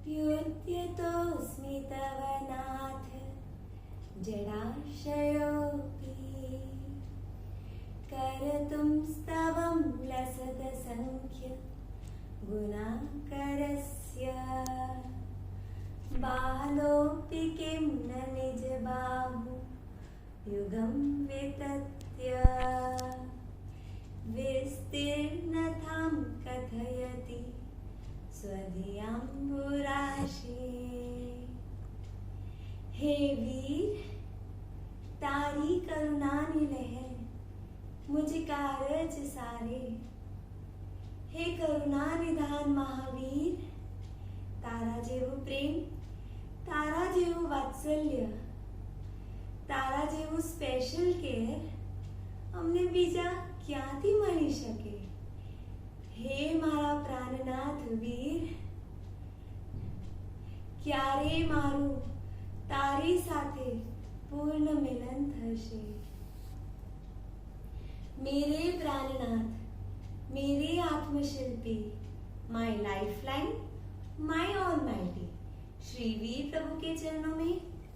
प्युत्यतोऽस्मि तव नाथ जडाशयोऽपि कर्तुं स्तवं लसदसङ्ख्य गुणाकरस्य बालोऽपि किं न निजबाहु युगं वितत्य विस्तीर्णतां कथयति स्वधियाम्बुराशे। हे वीर, तारी करुणा निलहे मुझ कारज सारे। हे करुणा निधान महावीर, तारा जेवो प्रेम, तारा जेवो वात्सल्य, तारा जेवो स्पेशल केयर अમને બીજા ક્યાંથી મળી શકે। હે મારા પ્રાણનાથ વીર, ક્યારે મારું તારી સાથે પૂર્ણ મિલન થશે। मेरे प्राणनाथ, मेरे आत्मशिल्पी, my lifeline, my almighty Shri Veer Prabhu के चरणों में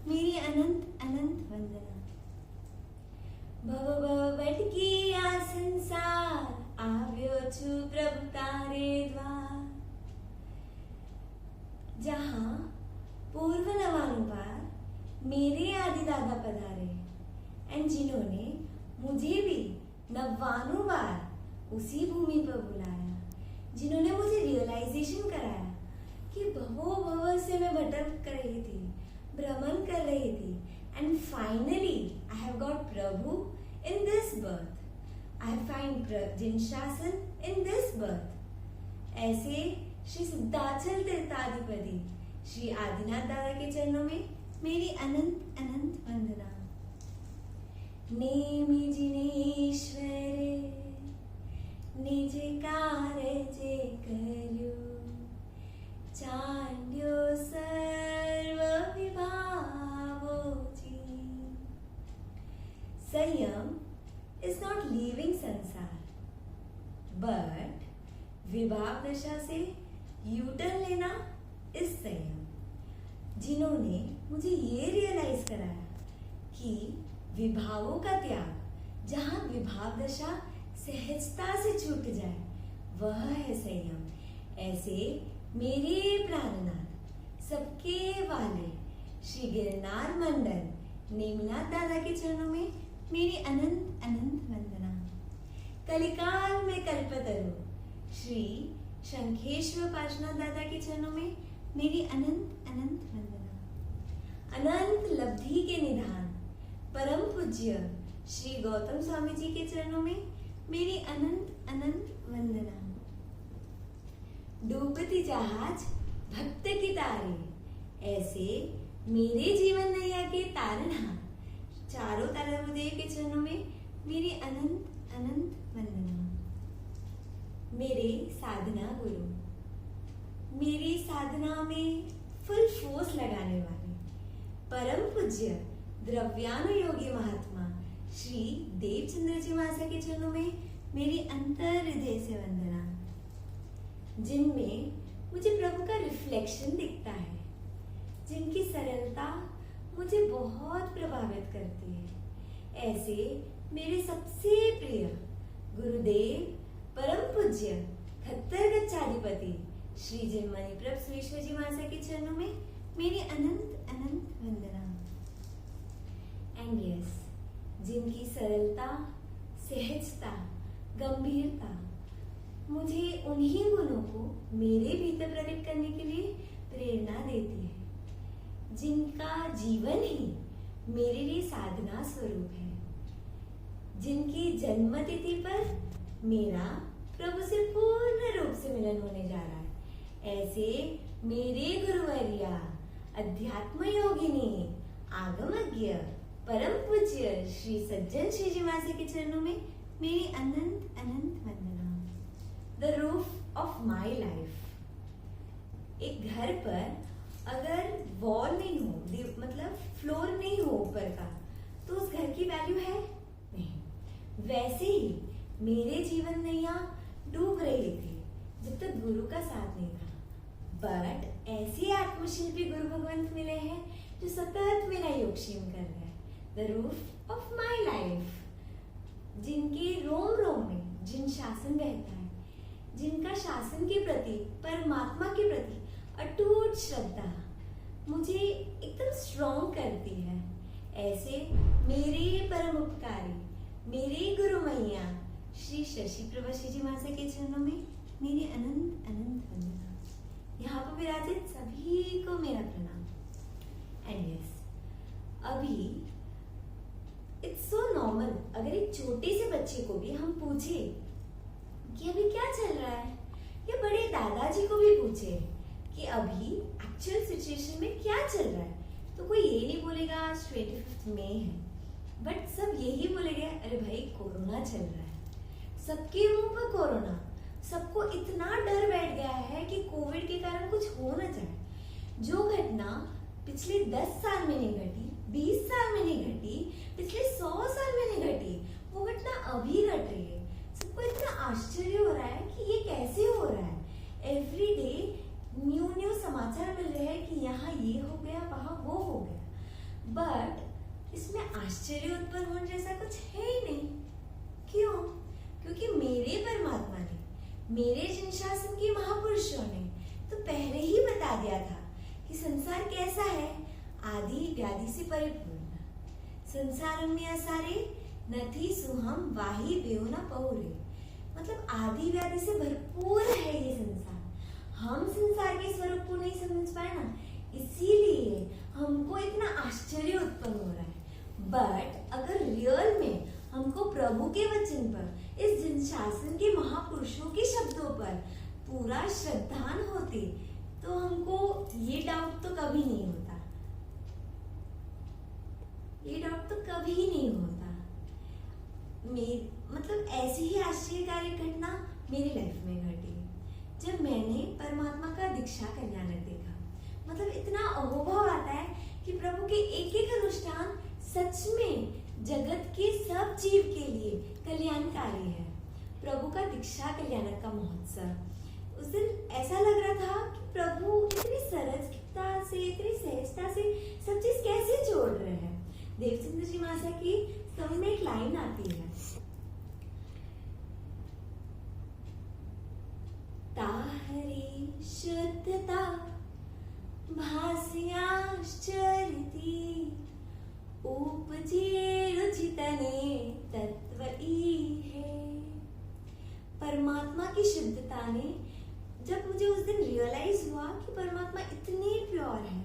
मेरी अनंत अनंत वंदना। भव भव भटकी आ संसार આવ્યો છું प्रभु तारे द्वार। जहाँ पूर्व नवानुवार मेरे आदि दादा पधारे एंड जिन्होंने मुझे भी नवानुवार उसी भूमि पर बुलाया, जिन्होंने मुझे रियलाइजेशन कराया कि भवो भव से मैं भटक रही थी, भ्रमण कर रही थी and finally I have got Prabhu in this birth. I find जिनशासन in this birth। ऐसे श्री सिद्धाचल तीर्थाधिपति श्री आदिनाथ दादा के चरणों में मेरी अनंत अनंत वंदना। नेमि जिनेश्वरे निज कारजे कर्यो, चांड्यो सर्व विभावोची। संयम is not leaving संसार, but विभाव दशा से यूटर्न लेना इस संयम। जिन्होंने मुझे ये रियलाइज कराया कि विभावों का त्याग, जहाँ विभाव दशा सहजता से छूट जाए, वह है संयम। ऐसे मेरे प्राणनाथ, सबके वाले श्री गिरनार मंडल नेमिनाथ दादा के चरणों में मेरी अनंत अनंत वंदना। कलिकाल में कल्पतरु श्री शंखेश्वर पार्श्वनाथ दादा के चरणों में मेरी अनंत अनंत वंदना। अनंत लब्धि के निधान परम पूज्य श्री गौतम स्वामी जी के चरणों में मेरी अनंत अनंत वंदना। डूबती जहाज भक्त की तारे, ऐसे मेरे जीवन नैया के तारनहार चारों तारादेव के चरणों में मेरी अनंत अनंत वंदना। मेरे साधना गुरु, मेरी साधना में फुल फोर्स लगाने वाले परम पूज्य द्रव्यानुयोगी महात्मा श्री देवचंद्र जी महाशय के चरणों में मेरी अंतर हृदय से वंदना। जिनमें मुझे प्रभु का रिफ्लेक्शन दिखता है, जिनकी सरलता मुझे बहुत प्रभावित करती है। ऐसे मेरे सबसे प्रिय गुरुदेव परम पूज्य खत्तर गच्छाधिपति श्री जिनमणि प्रभ सुरेश्वर जी महाशय के चरणों में मेरी अनंत अनंत वंदना। एंड यस, जिनकी सरलता, सहजता, गंभीरता मुझे उन्हीं गुणों को मेरे भीतर प्रकट करने के लिए प्रेरणा देती है, जिनका जीवन ही मेरे लिए साधना स्वरूप है, जिनकी जन्म तिथि पर मेरा प्रभु से पूर्ण रूप से मिलन होने जा रहा है। ऐसे मेरे गुरुवर्या अध्यात्म योगिनी आगमज्ञ परम पूज्य श्री सज्जन श्री जी महाशय के चरणों में मेरी अनंत अनंत वंदना। The roof of my life. एक घर पर अगर वॉल नहीं हो, मतलब फ्लोर नहीं हो ऊपर का, तो उस घर की वैल्यू है नहीं। वैसे ही मेरे जीवन नैया डूब रही थी जब तक गुरु का साथ नहीं था, बट ऐसे आत्मशिल्पी गुरु भगवंत मिले हैं जो सतत मेरा योगक्षेम कर रहे हैं, the roof of my life, जिनके रोम रोम में जिन शासन बहता है, जिनका शासन के प्रति, परमात्मा के प्रति अटूट श्रद्धा मुझे एकदम स्ट्रॉन्ग करती है। ऐसे मेरे परम उपकारी, मेरे गुरु मैया श्री शशि प्रभा जी महाशय के चरणों में मेरी अनंत अनंत वंदना। यहाँ पर विराजित सभी को मेरा प्रणाम। एंड यस, अभी इट्स सो नॉर्मल, अगर एक छोटे से बच्चे को भी हम पूछे कि अभी क्या चल रहा है, या बड़े दादाजी को भी पूछे कि अभी एक्चुअल सिचुएशन में क्या चल रहा है, तो कोई ये नहीं बोलेगा आज 25 मई है, बट सब यही बोलेंगे अरे भाई कोरोना चल रहा है। सबके मुंह पर कोरोना, सबको इतना डर बैठ गया है कि कोविड के कारण कुछ हो न जाए। जो घटना पिछले 10 साल में नहीं घटी, 20 साल में नहीं घटी, पिछले 100 साल में नहीं घटी, वो घटना अभी घट रही है। सबको इतना आश्चर्य हो रहा है कि ये कैसे हो रहा है। एवरी डे न्यू समाचार मिल रहे हैं कि यहाँ ये हो गया, वहां वो हो गया, बट इसमें आश्चर्य उत्पन्न होने जैसा कुछ है ही नहीं। क्यों? क्योंकि मेरे परमात्मा ने, मेरे जिन शासन के महापुरुषों ने तो पहले ही बता दिया था कि संसार कैसा है, आदि व्याधि से परिपूर्ण, संसार में असारे नथी सुहम वाही बेउना पौरे, मतलब आदि व्याधि से भरपूर है ये संसार। हम संसार के स्वरूप को नहीं समझ पाए ना, इसीलिए हमको इतना आश्चर्य उत्पन्न हो रहा है। बट अगर रियल में हमको प्रभु के वचन पर, इस जिन शासन के महापुरुषों के शब्दों पर पूरा श्रद्धान होते तो हमको ये डाउट तो कभी नहीं होता, ये डाउट तो कभी नहीं होता। मतलब ऐसी ही आश्चर्यकारी घटना मेरी लाइफ में घटी जब मैंने परमात्मा का दीक्षा कल्याणक देखा। मतलब इतना अहोभाव आता है कि प्रभु के एक एक अनुष्ठान सच में जगत के सब जीव के लिए कल्याणकारी है। प्रभु का दीक्षा कल्याणक का महोत्सव, उस दिन ऐसा लग रहा था कि प्रभु इतनी सरलता से, इतनी सहजता से सब चीज कैसे जोड़ रहे हैं। देवचंद्र जी महाशय की समझ में एक लाइन आती है, ताहरी शुद्धता भास्याश्चर्यति उपजे रुचितने तत्व है। परमात्मा की शुद्धता ने, जब मुझे उस दिन रियलाइज हुआ कि परमात्मा इतनी प्योर है,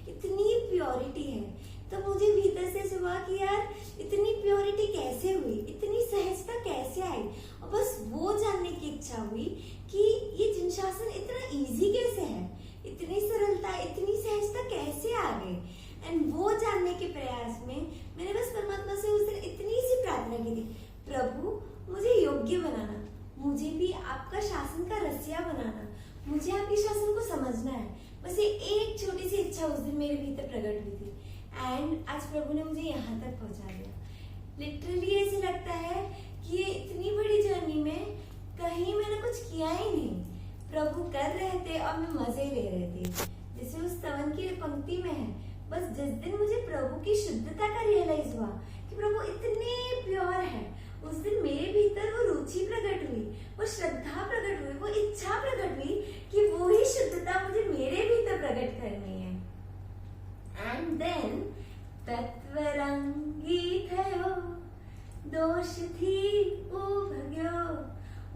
इतनी प्योरिटी है, तब मुझे भीतर से हुआ कि यार इतनी प्योरिटी कैसे हुई, इतनी सहजता कैसे आई। और बस वो जानने की इच्छा हुई कि ये जिन शासन इतना इजी कैसे है, इतनी सरलता, इतनी सहजता कैसे आ गई। एंड वो जानने के प्रयास में मैंने बस परमात्मा से उस दिन इतनी सी प्रार्थना की थी, प्रभु मुझे योग्य बनाना, मुझे भी आपका शासन का रसिया बनाना, मुझे आपके शासन को समझना है। बस ये एक छोटी सी इच्छा उस दिन मेरे भीतर प्रकट हुई थी। एंड आज प्रभु ने मुझे यहाँ तक पहुँचा दिया। लिटरली ऐसे लगता है कि ये इतनी बड़ी जर्नी में कहीं मैंने कुछ किया ही नहीं, प्रभु कर रहे थे और मैं मजे ले रहे थे। जैसे उस स्तवन की पंक्ति में है, बस जिस दिन मुझे प्रभु की शुद्धता का रियलाइज हुआ कि प्रभु इतने प्योर है, उस दिन मेरे भीतर वो रुचि प्रकट हुई, वो श्रद्धा प्रकट हुई, वो इच्छा प्रकट हुई कि वो ही शुद्धता मुझे मेरे भीतर प्रकट करनी है। एंड देन तत्वरंगी थयो दोष थी उभग्यो,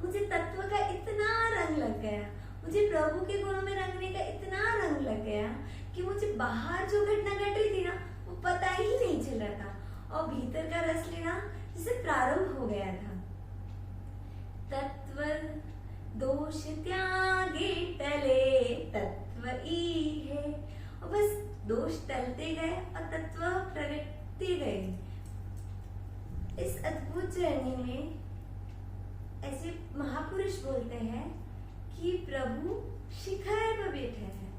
मुझे तत्व का इतना रंग लग गया, मुझे प्रभु के गुणों में रंगने का इतना रंग लग गया कि मुझे बाहर जो घटना घट रही थी ना वो पता ही नहीं चल रहा था, और भीतर का रस लेना जैसे प्रारंभ हो गया था। तत्व दोष त्यागे टले तत्व ई है, और बस दोष टलते गए और तत्व प्रगटते गए। इस अद्भुत जर्नी में ऐसे महापुरुष बोलते हैं कि प्रभु शिखर पर बैठे हैं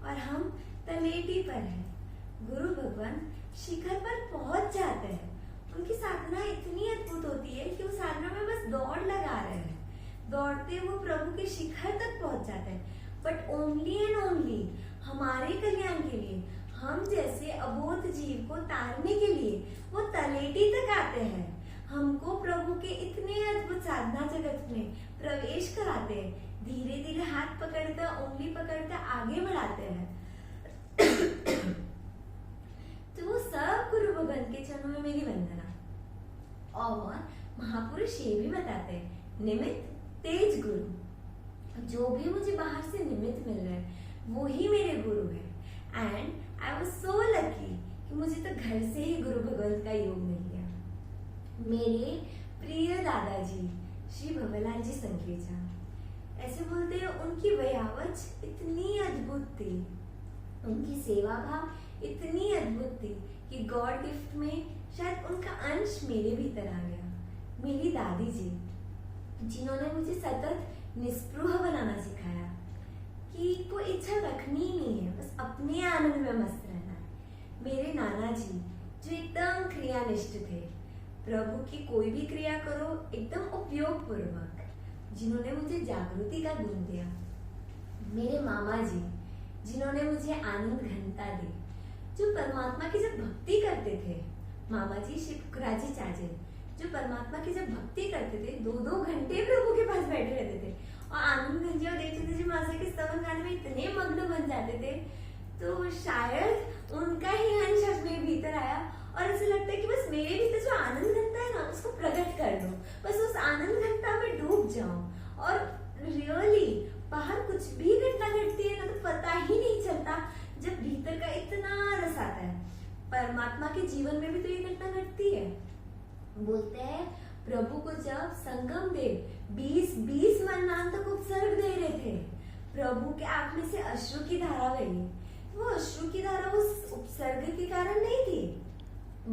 और हम तलेटी पर हैं। गुरु भगवान शिखर पर पहुंच जाते हैं, उनकी साधना इतनी अद्भुत होती है कि उस साधना में बस दौड़ लगा रहे हैं, दौड़ते वो प्रभु के शिखर तक पहुंच जाते हैं। बट ओनली एंड ओनली हमारे कल्याण के लिए, हम जैसे अबोध जीव को तारने के लिए वो तलेटी तक आते हैं, हमको प्रभु के इतने अद्भुत साधना जगत में प्रवेश कराते हैं, धीरे धीरे हाथ पकड़कर, उंगली पकड़कर आगे बढ़ाते हैं। तो वो सब गुरु भगवान के चरणों में मेरी वंदना। और महापुरुष ये भी बताते हैं, निमित्त तेज गुरु, जो भी मुझे बाहर से निमित्त मिल रहा है वो ही मेरे गुरु है। And I was so lucky कि मुझे तो घर से ही गुरु भगवंत का योग मिल गया। मेरे प्रिय दादाजी श्री भवलाल जी संकेचा, ऐसे बोलते हैं उनकी वयावच इतनी अद्भुत थी, उनकी सेवा भाव इतनी अद्भुत थी कि गॉड गिफ्ट में शायद उनका अंश मेरे भीतर आ गया। मेरी दादी जी, जिन्होंने मुझे सतत निस्पृह बनाना सिखाया कि कोई इच्छा रखनी ही नहीं है, बस अपने आनंद में मस्त रहना है। मेरे नाना जी, जो एकदम क्रियानिष्ठ थे, प्रभु की कोई भी क्रिया करो एकदम उपयोग पूर्वक, जिन्होंने मुझे जागृति का गुण दिया। मेरे मामा जी, जिन्होंने मुझे आनंद घनता दी, जो परमात्मा की जब भक्ति करते थे, मामा जी शिवराजी चाचे, जो परमात्मा की जब भक्ति करते थे 2-2 घंटे प्रभु के पास बैठे रहते थे और आनंद गंजी और देवचंद्र जी मासा के स्तवन गाने में इतने मग्न बन जाते थे। तो शायद उनका ही अंश आज मेरे भीतर आया और ऐसा लगता है कि बस मेरे भीतर जो आनंद घनता है ना, उसको प्रकट कर दो, बस उस आनंद घनता में डूब जाओ। और रियली बाहर कुछ भी घटना घटती है ना, तो पता ही नहीं चलता जब भीतर का इतना रस आता है। परमात्मा के जीवन में भी तो ये घटना घटती है। बोलते हैं प्रभु को जब संगम देव 20 मरनान तक उपसर्ग दे रहे थे, प्रभु के आंख में से अश्रु की धारा बही। वो अश्रु की धारा उस उपसर्ग के कारण नहीं थी,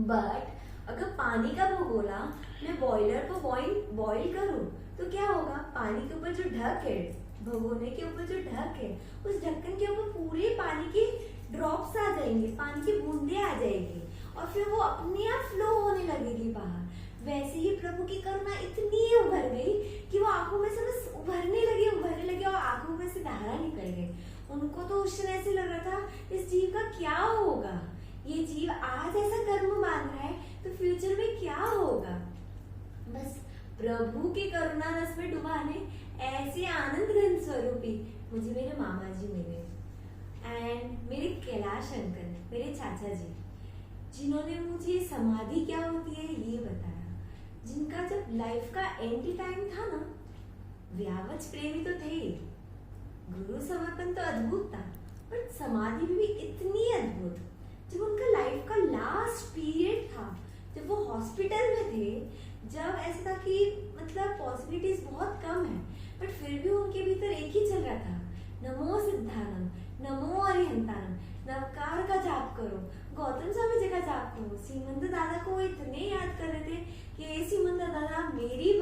बट अगर पानी का भगोला मैं बॉयलर को बॉईल करूं तो क्या होगा, पानी के ऊपर जो ढक है, भगोने के ऊपर जो ढक है, उस ढक्कन के ऊपर पूरे पानी के ड्रॉप्स आ जाएंगे, पानी की बूंदें आ जाएगी और फिर वो अपने आप फ्लो होने लगेगी बाहर। वैसे ही प्रभु की करुणा इतनी उभर गई कि वो आंखों में से बस उभरने लगे और आंखों में से धारा निकल गई। उनको तो उस समय ऐसे लग रहा था इस जीव का क्या होगा, ये जीव आज ऐसा कर्म मान रहा है तो फ्यूचर में क्या होगा। बस प्रभु की करुणा रस में डुबाने ऐसे आनंद घन स्वरूपी मुझे मेरे मामा जी मिले। एंड मेरे कैलाश अंकल, मेरे चाचा जी, जिन्होंने मुझे समाधि क्या होती है ये बताया, जिनका जब लाइफ का एंड टाइम था ना, व्यावच प्रेमी तो थे, गुरु समर्पण तो अद्भुत था, बट समाधि भी इतनी अद्भुत। जब उनका लाइफ का लास्ट पीरियड था, जब वो हॉस्पिटल में थे, जब ऐसा था कि मतलब पॉसिबिलिटीज बहुत कम है, बट फिर भी उनके भीतर एक ही चल रहा था, नमो सिद्धानम, नमो अरिहंतानम, नवकार का जाप करो, गौतम स्वामी जी का जाप करो। सीमंत दादा को इतने याद कर रहे थे कि सीमंत दादा मेरी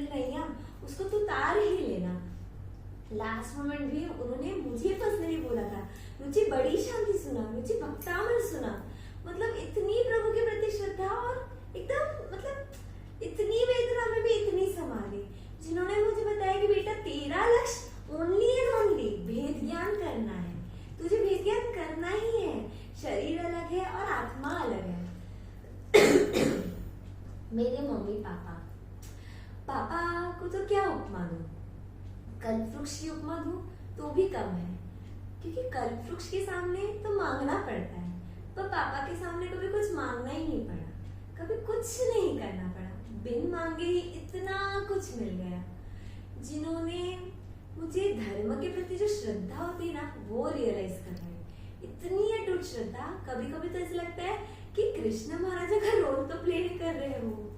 नैया उसको तू तार ही लेना। लास्ट मोमेंट भी उन्होंने मुझे पर्सनली बोला था, रुचि बड़ी शांति सुना, रुचि भक्तामृत सुना। मतलब इतनी प्रभु के प्रति श्रद्धा और एकदम मतलब इतनी वेदना में भी इतनी समाधि, जिन्होंने मुझे बताया कि बेटा तेरा लक्ष्य ओनली एंड ओनली भेद ज्ञान करना है, तुझे भेद ज्ञान करना ही है, शरीर अलग है और आत्मा अलग है। मेरे मम्मी पापा को तो क्या उपमा दूं, कल्प वृक्ष की उपमा दूं तो भी कम है, क्योंकि कल्प वृक्ष के सामने तो मांगना पड़ता है, पर पापा के सामने कभी कुछ मांगना ही नहीं पड़ा, कभी कुछ नहीं करना पड़ा, बिन मांगे ही इतना कुछ मिल गया। जिन्होंने मुझे धर्म के प्रति जो श्रद्धा होती है ना, वो रियलाइज कर रहे हैं, इतनी अटूट श्रद्धा। कभी कभी तो ऐसा लगता है कि कृष्ण महाराजा का रोल तो प्ले नहीं कर रहे हैं वो,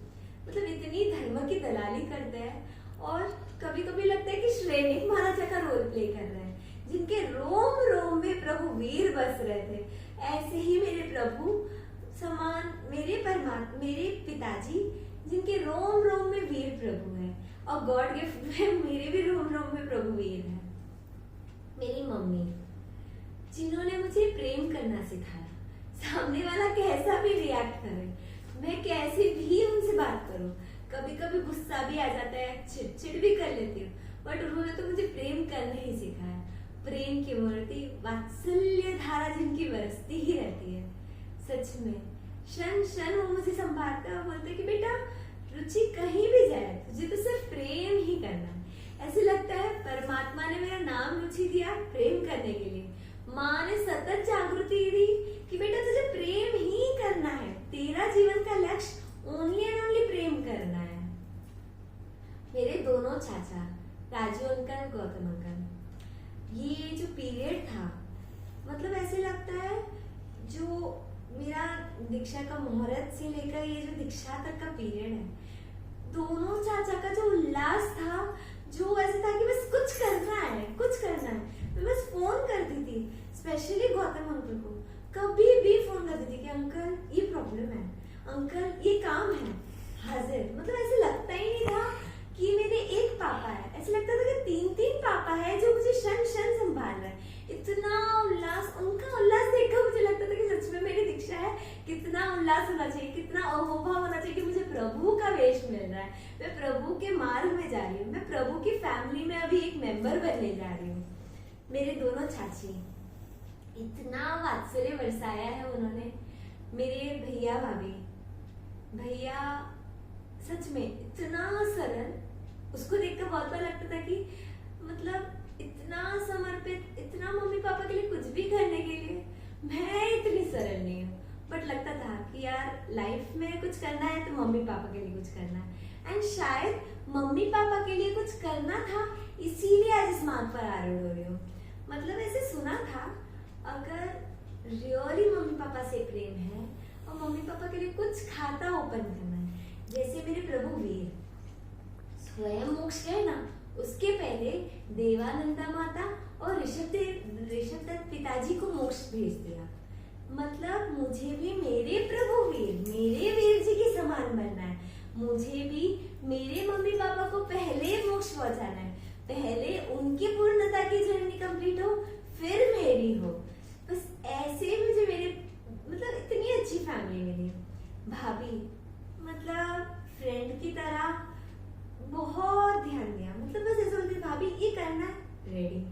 मतलब इतनी धर्म की दलाली करते हैं। और कभी कभी लगता है कि श्रेणिक महाराजा का रोल प्ले कर रहे हैं, जिनके रोम रोम में प्रभु वीर बस रहे थे। ऐसे ही मेरे प्रभु समान मेरे पिताजी, जिनके रोम रोम में वीर प्रभु है, और गॉड गिफ्ट में मेरे भी रोम रोम में प्रभु वीर है। मेरी मम्मी, जिन्होंने मुझे प्रेम करना सिखाया, सामने वाला कैसा भी रिएक्ट करे, मैं कैसे भी उनसे बात करूं, कभी कभी गुस्सा भी आ जाता है, चिड़चिड़ भी कर लेती हूँ, बट उन्होंने तो मुझे प्रेम करना ही सिखाया। प्रेम की मूर्ति, वात्सल्य धारा जिनकी बरसती ही रहती है। सच में क्षण क्षण वो मुझे संभालते और बोलते कि बेटा रुचि कहीं भी जाए तुझे तो सिर्फ प्रेम ही करना है। ऐसे लगता है परमात्मा ने मेरा नाम रुचि दिया प्रेम करने के लिए। माँ ने सतत जागृति दी कि बेटा तुझे प्रेम ही करना है, तेरा जीवन का लक्ष्य ओनली एंड ओनली प्रेम करना है। मेरे दोनों चाचा राजू अंकल, गौतम अंकल, ये जो पीरियड था मतलब ऐसे लगता है जो मेरा दीक्षा का मुहूर्त से लेकर ये जो दीक्षा तक का पीरियड है, दोनों चाचा का जो उल्लास था, जो ऐसे था कि बस कुछ करना है, कुछ करना है। मैं बस फोन करती थी, स्पेशली गौतम अंकल को कभी भी फोन करती थी कि अंकल ये प्रॉब्लम है, अंकल ये काम है, हाजिर। मतलब ऐसे लगता ही नहीं था कि मेरे एक पापा है, ऐसे लगता था कि तीन तीन पापा है जो मुझे क्षण क्षण संभाल रहा है। इतना उल्लास, उनका उल्लास देखकर मुझे लगता था कि सच में मेरी दीक्षा है। कितना उल्लास होना चाहिए, कितना अहोभाव होना चाहिए कि मुझे प्रभु का वेश मिल रहा है, मैं प्रभु के मार्ग में जा रही हूँ, मैं प्रभु की फैमिली में अभी एक मेंबर बनने जा रही हूँ। मेरे दोनों चाची, इतना वात्सल्य बरसाया है उन्होंने। मेरे भैया भाभी, भैया सच में इतना सरल, उसको देखकर बहुत बार लगता था कि मतलब इतना समर्पित, इतना मम्मी पापा के लिए कुछ भी करने के लिए। मैं इतनी सरल नहीं हूँ, बट लगता था कि यार लाइफ में कुछ करना है तो मम्मी पापा के लिए कुछ करना है। एंड शायद मम्मी पापा के लिए कुछ करना था, इसीलिए आज इस मार्ग पर आरूढ़ हो रही हूँ। मतलब ऐसे सुना था, अगर रियली मम्मी पापा से प्रेम है और मम्मी पापा के लिए कुछ खाता ओपन करना है, जैसे मेरे प्रभु वीर स्वयं मोक्ष गए ना, उसके पहले देवानंदा माता और ऋषभ दत्त पिताजी को मोक्ष भेज दिया। मतलब मुझे भी मेरे प्रभु वीर, मेरे वीर जी के समान बनना है। मुझे भी मेरे मम्मी पापा को पहले मोक्ष पहुंचाना है, पहले उनकी पूर्णता की जर्नी कंप्लीट हो, फिर मेरी हो। बस ऐसे मुझे मेरे मतलब इतनी अच्छी फैमिली मिली। भाभी मतलब फ्रेंड की तरह बहुत ध्यान दिया, मतलब बस ऐसा बोलती भाभी ये करना है, रेडी।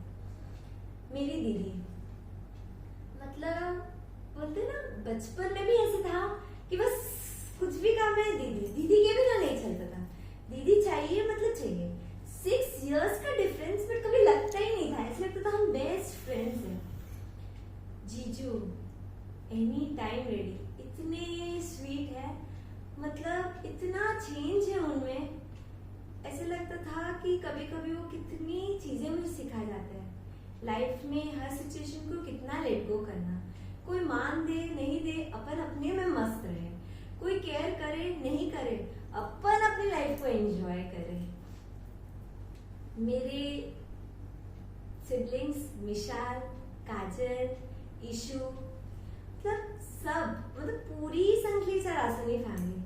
मेरी दीदी मतलब बोलते ना बचपन में भी ऐसे था कि बस कुछ भी काम है दीदी, दीदी के बिना नहीं चलता था, दीदी चाहिए मतलब चाहिए। 6 years का डिफरेंस, बट कभी लगता ही नहीं था, ऐसा लगता था हम बेस्ट फ्रेंड्स हैं। जीजू एनी टाइम रेडी, इतने स्वीट है, मतलब इतना चेंज है उनमें। ऐसे लगता था कि कभी कभी वो कितनी चीजें मुझे सिखा जाते हैं लाइफ में, हर सिचुएशन को कितना लेट गो करना। कोई मान दे नहीं दे, अपन अपने में मस्त रहे, कोई केयर करे नहीं करे, अपन अपनी लाइफ को एंजॉय करे। मेरे सिबलिंग्स मिशाल, काजल, ईशु, मतलब सब, मतलब पूरी संकलित रासनी फैमिली,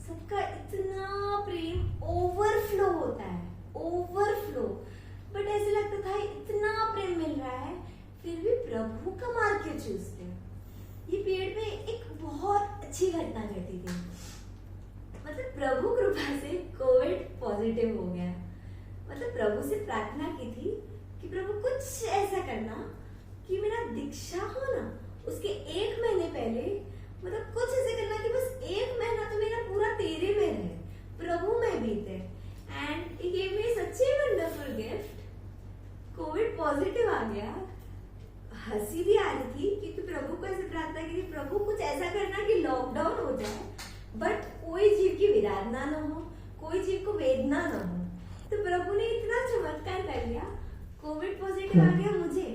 सबका इतना प्रेम ओवरफ्लो होता है, ओवरफ्लो। बट ऐसे लगता था इतना प्रेम मिल रहा है फिर भी प्रभु का मार्ग क्यों चूजते हैं। ये पीरियड में एक बहुत अच्छी घटना घटी थी, मतलब प्रभु कृपा से कोविड पॉजिटिव हो गया। मतलब प्रभु से प्रार्थना की थी कि प्रभु कुछ ऐसा करना कि मेरा दीक्षा हो ना, उसके 1 महीने पहले मतलब कुछ ऐसे करना कि बस 1 महीना तो मेरा पूरा तेरे में रहे, प्रभु में बीते। And he gave me such a wonderful gift. Covid positive आ गया, हंसी भी आ रही थी क्योंकि प्रभु को ऐसे प्रार्थना की, प्रभु कुछ ऐसा करना कि लॉकडाउन हो जाए बट कोई जीव की विराधना न हो, कोई जीव को वेदना न हो। तो प्रभु ने इतना चमत्कार कर लिया, कोविड पॉजिटिव आ गया मुझे।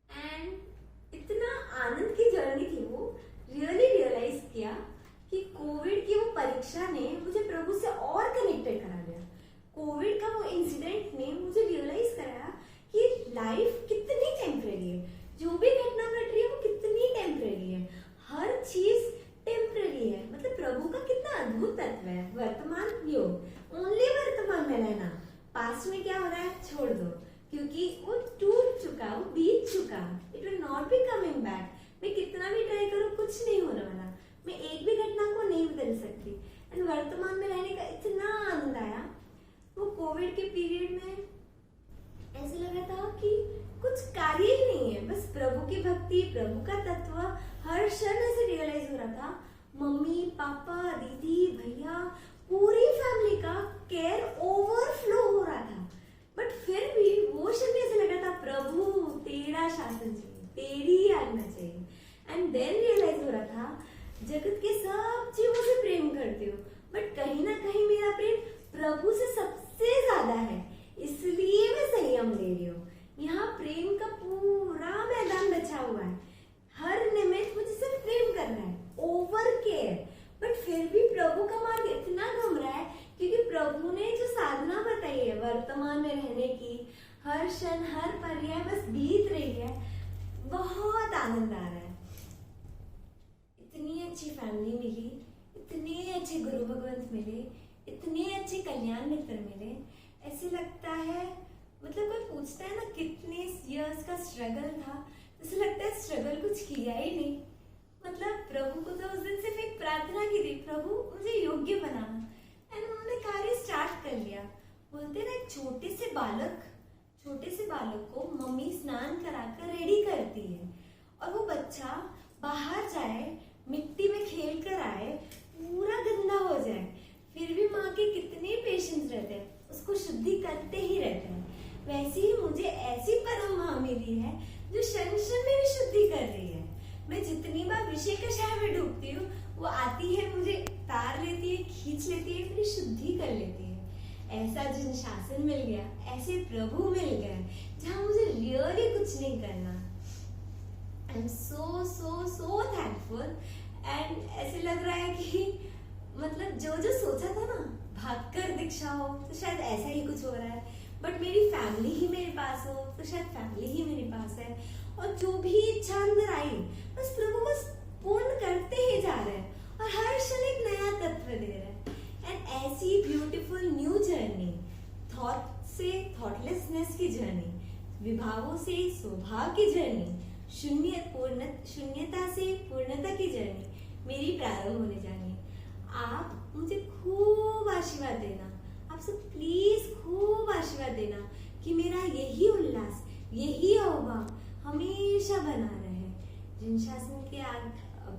एंड इतना आनंद की जर्नी थी वो, रियली रियलाइज किया कि कोविड की वो परीक्षा ने मुझे प्रभु से और कनेक्टेड करा दिया। कोविड का वो इंसिडेंट ने मुझे रियलाइज कराया कि लाइफ कितनी टेम्परेरी है, जो भी घटना घट रही है वो कितनी टेम्परेरी है, हर चीज टेम्परेरी है। मतलब प्रभु का कितना अद्भुत तत्व है। वर्तमान योग, ओनली वर्तमान में रहना, पास्ट में क्या हो रहा है छोड़ दो, क्योंकि वो टूट चुका, वो बीत चुका, it will not be coming back. मैं कितना भी ट्राई करूँ कुछ नहीं होने वाला, मैं एक भी घटना को नहीं बदल सकती। एंड वर्तमान में रहने का इतना आनंद आया। वो कोविड के पीरियड में ऐसे लगा था कि कुछ कार्य ही नहीं है, बस प्रभु की भक्ति, प्रभु का तत्व हर क्षण ऐसे रियलाइज हो रहा था। मम्मी पापा दीदी भैया पूरी फैमिली का केयर ओवरफ्लो हो रहा था, बट फिर भी वो क्षण में ऐसे लगा था प्रभु तेरा शासन चाहिए, तेरी आज्ञा चाहिए। एंड देन रियलाइज हो रहा था जगत के सब जीवों से प्रेम करती हूँ, बट कहीं ना कहीं मेरा प्रेम प्रभु से सबसे ज्यादा है, इसलिए मैं संयम ले रही हूँ। यहाँ प्रेम का पूरा मैदान बचा हुआ है, हर निमित्त मुझे सिर्फ प्रेम कर रहा है, ओवर केयर। बट फिर भी प्रभु का मार्ग इतना घूम रहा है क्योंकि प्रभु ने जो साधना बताई है वर्तमान में रहने की, हर क्षण हर पर्याय बस बीत रही है, बहुत आनंद आ रहा है। इतनी अच्छी फैमिली मिली, इतने अच्छे गुरु भगवंत मिले, इतने अच्छे कल्याण मित्र मिले। ऐसे लगता है, मतलब कोई पूछता है ना कितने इयर्स का स्ट्रगल था, ऐसे लगता है स्ट्रगल कुछ किया ही नहीं। मतलब प्रभु को तो उस दिन सिर्फ एक प्रार्थना की थी, प्रभु मुझे योग्य बनाना, एंड उन्होंने कार्य स्टार्ट कर लिया। बोलते ना एक छोटे से बालक को मम्मी स्नान कराकर रेडी करती है, और वो बच्चा बाहर जाए, मिट्टी में खेल कर आए, पूरा गंदा हो जाए, फिर भी माँ के कितने पेशेंस रहते हैं, उसको शुद्धि करते ही रहते हैं। वैसे ही मुझे ऐसी परम माँ मिली है जो क्षण क्षण मेरी शुद्धि कर रही है। मैं जितनी बार विषय कषाय में डूबती हूँ, वो आती है, मुझे तार लेती है, खींच लेती है, मेरी शुद्धि कर लेती है। ऐसा जिन शासन मिल गया, ऐसे प्रभु मिल गए जहाँ मुझे रियली कुछ नहीं करना। I am so so so thankful. And ऐसे लग रहा है कि मतलब जो सोचा था ना भागकर दीक्षा हो, तो शायद ऐसा ही कुछ हो रहा है, बट मेरी फैमिली ही मेरे पास हो, तो शायद फैमिली ही मेरे पास है। और जो भी इच्छा अंदर आई, बस प्रभु बस पूर्ण करते ही जा रहे हैं, और हर क्षण एक नया तत्व दे रहे हैं। एंड ऐसी ब्यूटीफुल न्यू जर्नी, थॉट से थॉटलेसनेस की जर्नी, विभावों से स्वभाव की जर्नी, शून्यता से पूर्णता की जर्नी मेरी प्रारंभ होने जानी है। आप मुझे खूब आशीर्वाद देना, आप सब प्लीज खूब आशीर्वाद देना कि मेरा यही उल्लास, यही अहोभाव हमेशा बना रहे। जिन शासन के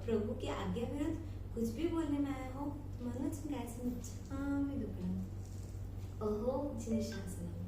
प्रभु की आज्ञा विरुद्ध कुछ भी बोलने में आया हो, मनोज गायसम अहो जिन शासन।